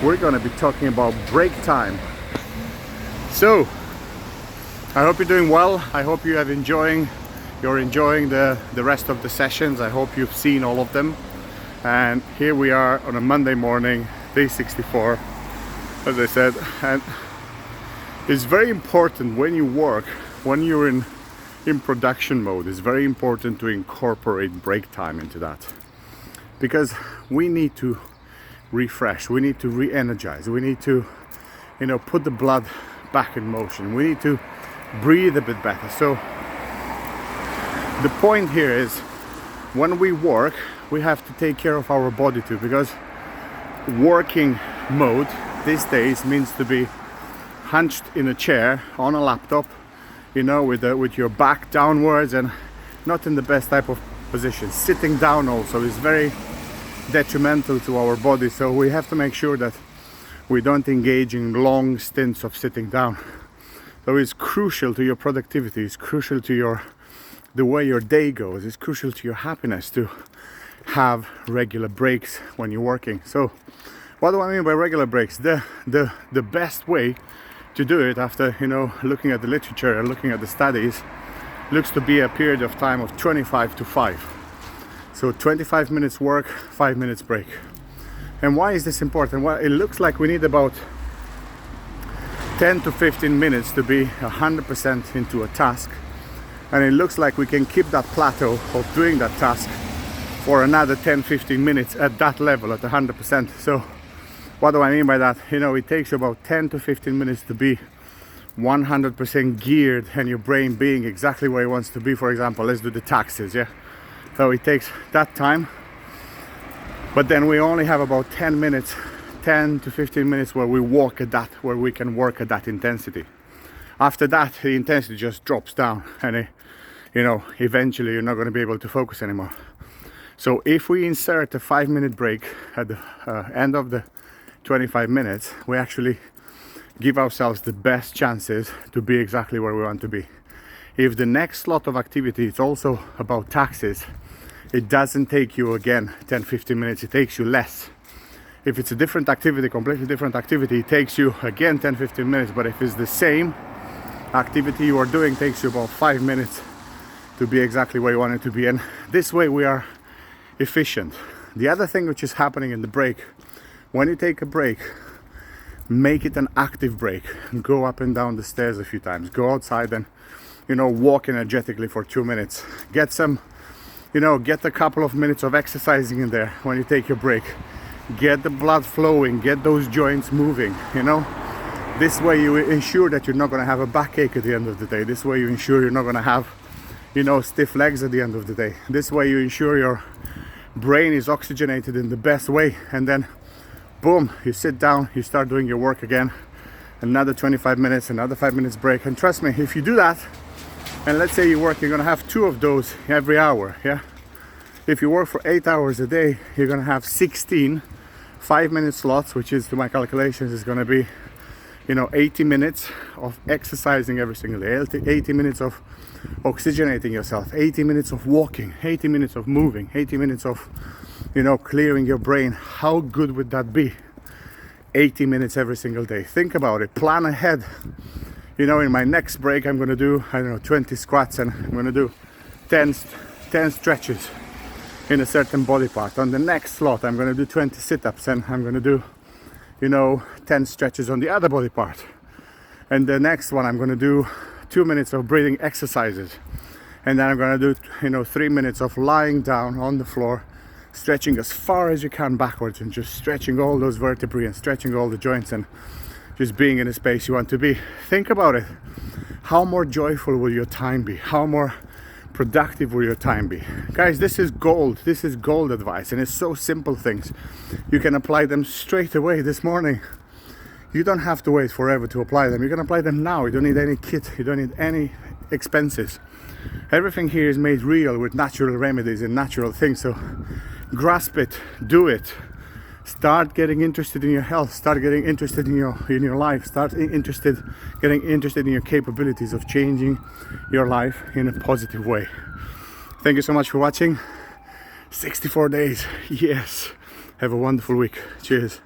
we're going to be talking about break time. So I hope you're doing well. I hope you're enjoying the rest of the sessions. I hope you've seen all of them. And here we are on a Monday morning, day 64, as I said. And it's very important when you work, when you're in production mode, it's very important to incorporate break time into that, because we need to refresh, we need to re-energize, we need to put the blood back in motion, we need to breathe a bit better. So the point here is, when we work, we have to take care of our body too, because working mode these days means to be hunched in a chair on a laptop, with your back downwards and not in the best type of position. Sitting down also is very detrimental to our body, so we have to make sure that we don't engage in long stints of sitting down. So it's crucial to your productivity, it's crucial to the way your day goes, it's crucial to your happiness to have regular breaks when you're working. So what do I mean by regular breaks? The best way to do it, after looking at the literature and looking at the studies, looks to be a period of time of 25 to 5. So 25 minutes work, 5 minutes break. And why is this important? Well, it looks like we need about 10 to 15 minutes to be 100% into a task, and it looks like we can keep that plateau of doing that task for another 10-15 minutes at that level, at 100%. So what do I mean by that? It takes about 10 to 15 minutes to be 100% geared and your brain being exactly where it wants to be. For example, let's do the taxes, yeah? So it takes that time, but then we only have about 10 to 15 minutes where we can work at that intensity. After that, the intensity just drops down, and eventually you're not going to be able to focus anymore. So if we insert a 5-minute break at the end of the 25 minutes, we actually give ourselves the best chances to be exactly where we want to be. If the next slot of activity is also about taxes, it doesn't take you again 10-15 minutes, it takes you less. If it's a different activity, completely different activity, it takes you again 10-15 minutes. But if it's the same activity you are doing, it takes you about 5 minutes to be exactly where you want it to be. And this way we are efficient. The other thing which is happening in the break, when you take a break, make it an active break. Go up and down the stairs a few times, go outside and walk energetically for 2 minutes. Get a couple of minutes of exercising in there when you take your break. Get the blood flowing, get those joints moving. This way you ensure that you're not going to have a backache at the end of the day. This way you ensure you're not going to have stiff legs at the end of the day. This way you ensure your brain is oxygenated in the best way, and then boom, you sit down, you start doing your work again. Another 25 minutes, another 5 minutes break. And trust me, if you do that, and let's say you work, you're gonna have 2 of those every hour, yeah? If you work for 8 hours a day, you're gonna have 16 5-minute slots, which is, to my calculations, is gonna be 80 minutes of exercising every single day, 80 minutes of oxygenating yourself, 80 minutes of walking, 80 minutes of moving, 80 minutes of clearing your brain. How good would that be? 80 minutes every single day. Think about it, plan ahead. In my next break I'm going to do 20 squats, and I'm going to do 10 stretches in a certain body part. On the next slot I'm going to do 20 sit-ups, and I'm going to do 10 stretches on the other body part. And the next one I'm going to do 2 minutes of breathing exercises, and then I'm going to do 3 minutes of lying down on the floor, stretching as far as you can backwards, and just stretching all those vertebrae and stretching all the joints, and just being in the space you want to be. Think about it. How more joyful will your time be? How more productive will your time be? Guys, this is gold. This is gold advice, and it's so simple things. You can apply them straight away this morning. You don't have to wait forever to apply them. You can apply them now. You don't need any kit. You don't need any expenses. Everything here is made real with natural remedies and natural things. So grasp it, do it. Start getting interested in your health. Start getting interested in your life. Start getting interested in your capabilities of changing your life in a positive way. Thank you so much for watching. 64 days. Yes. Have a wonderful week. Cheers.